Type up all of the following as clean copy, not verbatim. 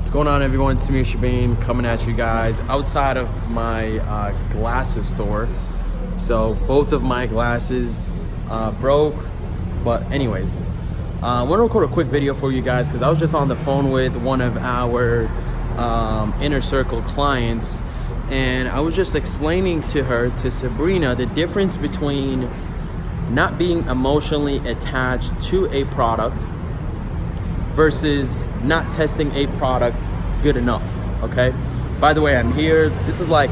What's going on, everyone? Samir Chibane coming at you guys outside of my glasses store. So both of my glasses broke, but anyways, I want to record a quick video for you guys because I was just on the phone with one of our inner circle clients, and I was just explaining to her, to Sabrina, the difference between not being emotionally attached to a product versus not testing a product good enough. Okay, by the way, I'm here. This is like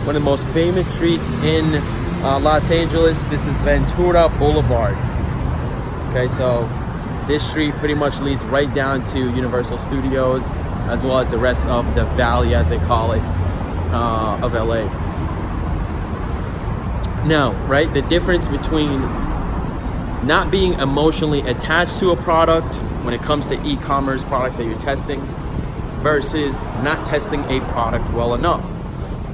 one of the most famous streets in Los Angeles. This is Ventura Boulevard. Okay, so this street pretty much leads right down to Universal Studios, as well as the rest of the valley, as they call it, of LA. Now, right, the difference between not being emotionally attached to a product when it comes to e-commerce products that you're testing versus not testing a product well enough.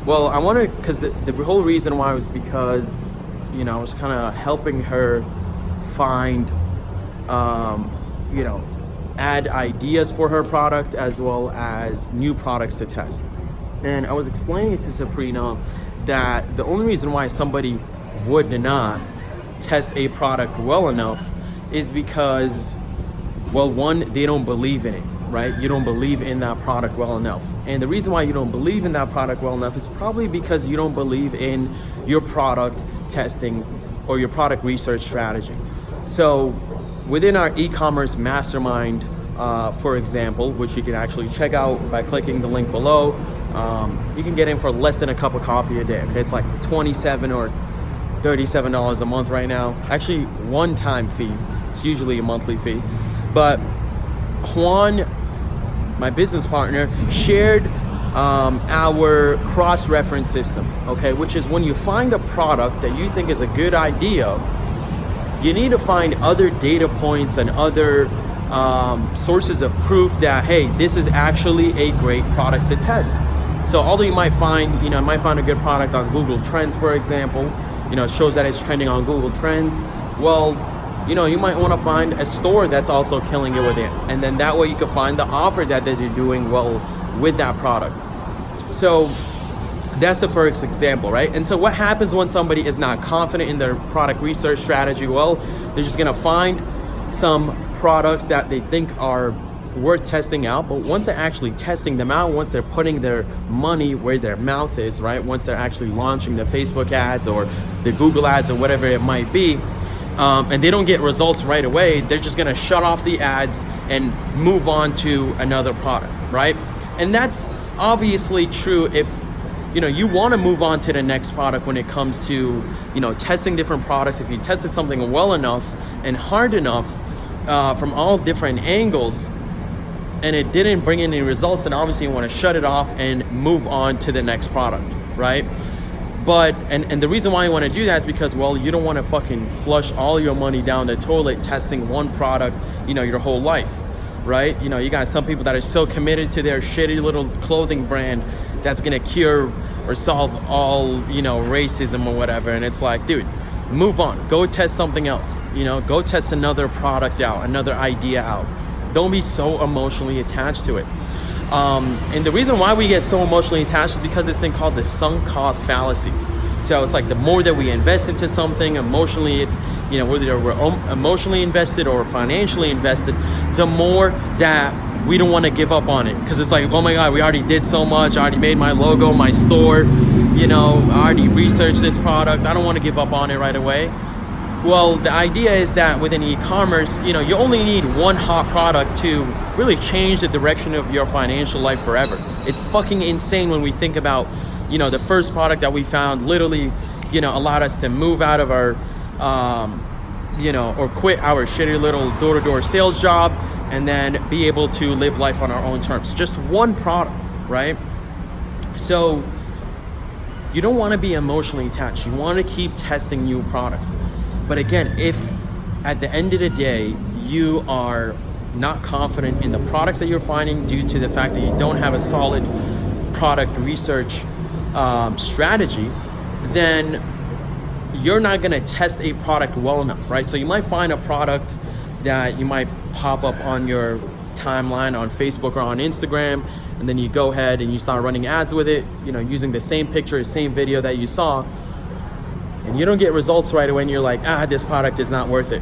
Well, I wanted, because the whole reason why was because, you know, I was kind of helping her find, you know, add ideas for her product as well as new products to test. And I was explaining to Sabrina that the only reason why somebody would not test a product well enough is because, well, one, they don't believe in it, right? You don't believe in that product well enough. And the reason why you don't believe in that product well enough is probably because you don't believe in your product testing or your product research strategy. So within our e-commerce mastermind, for example, which you can actually check out by clicking the link below, you can get in for less than a cup of coffee a day. Okay, it's like $27 or $37 a month right now. Actually, one-time fee. It's usually a monthly fee. But Juan, my business partner, shared our cross-reference system, okay, which is when you find a product that you think is a good idea, you need to find other data points and other sources of proof that, hey, this is actually a great product to test. So although you might find, you might find a good product on Google Trends, for example, it shows that it's trending on Google Trends. Well, you might want to find a store that's also killing it within, and then that way you can find the offer that they're doing well with that product. So that's the first example, right? And so what happens when somebody is not confident in their product research strategy? Well, they're just gonna find some products that they think are worth testing out, but once they're actually testing them out, once they're putting their money where their mouth is, right? Once they're actually launching the Facebook ads or the Google ads or whatever it might be, and they don't get results right away, they're just gonna shut off the ads and move on to another product, right? And that's obviously true if you want to move on to the next product when it comes to testing different products. If you tested something well enough and hard enough from all different angles and it didn't bring any results, then obviously you want to shut it off and move on to the next product, right? But and the reason why you want to do that is because, well, you don't want to fucking flush all your money down the toilet testing one product your whole life, right? You got some people that are so committed to their shitty little clothing brand that's gonna cure or solve all racism or whatever, and it's like, dude, move on, go test something else, go test another product out, another idea out. Don't be so emotionally attached to it. And the reason why we get so emotionally attached is because this thing called the sunk cost fallacy. So it's like the more that we invest into something emotionally, whether we're emotionally invested or financially invested, the more that we don't want to give up on it, because it's like, oh my God, we already did so much. I already made my logo, my store, I already researched this product. I don't want to give up on it right away. Well, the idea is that within e-commerce, you only need one hot product to really change the direction of your financial life forever. It's fucking insane when we think about, the first product that we found literally, allowed us to move out of our, or quit our shitty little door-to-door sales job and then be able to live life on our own terms. Just one product, right? So you don't want to be emotionally attached. You want to keep testing new products. But again, if at the end of the day, you are not confident in the products that you're finding due to the fact that you don't have a solid product research strategy, then you're not going to test a product well enough, right? So you might find a product that you might pop up on your timeline on Facebook or on Instagram, and then you go ahead and you start running ads with it, you know, using the same picture, same video that you saw, and you don't get results right away, and you're like, this product is not worth it.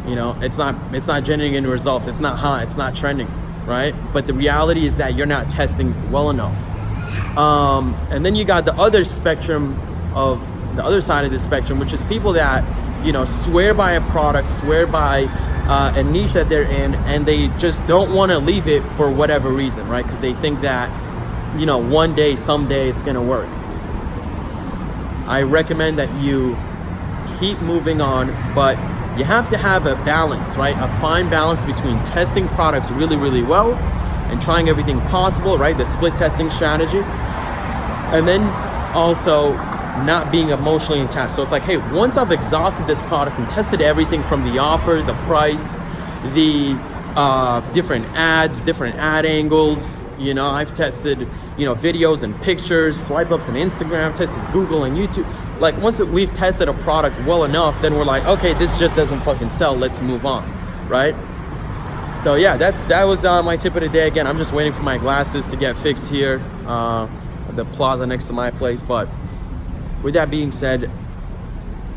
You know, it's not generating any results. It's not hot. It's not trending, right? But the reality is that you're not testing well enough. And then you got the other spectrum of the other side of the spectrum, which is people that, you know, swear by a product, swear by a niche that they're in, and they just don't want to leave it for whatever reason, right? Because they think that, you know, one day, someday it's going to work. I recommend that you keep moving on, but you have to have a balance, right? A fine balance between testing products really, really well and trying everything possible, right? The split testing strategy. And then also not being emotionally attached. So it's like, hey, once I've exhausted this product and tested everything from the offer, the price, the different ads, different ad angles, you know, I've tested, you know, videos and pictures, swipe ups on Instagram, tested Google and YouTube. Like, once we've tested a product well enough, then we're like, okay, this just doesn't fucking sell, let's move on, right? So yeah, that was my tip of the day. Again, I'm just waiting for my glasses to get fixed here at the plaza next to my place. But with that being said,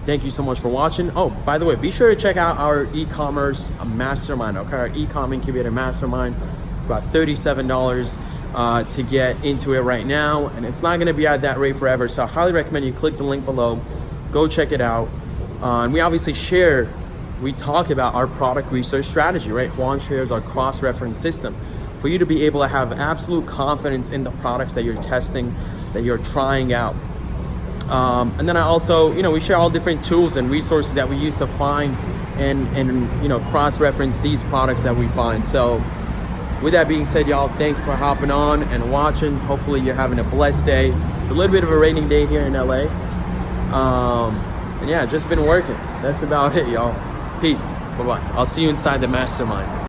thank you so much for watching. Oh, by the way, be sure to check out our e-commerce mastermind, okay? Our e-com incubator mastermind. It's about $37 to get into it right now, and it's not going to be at that rate forever. So I highly recommend you click the link below, go check it out. And we obviously we talk about our product research strategy, right? Juan shares our cross-reference system for you to be able to have absolute confidence in the products that you're testing, that you're trying out. And then I also, you know, we share all different tools and resources that we use to find and you know, cross-reference these products that we find. So with that being said, y'all, thanks for hopping on and watching. Hopefully you're having a blessed day. It's a little bit of a rainy day here in LA. And yeah, just been working. That's about it, y'all. Peace. Bye-bye. I'll see you inside the mastermind.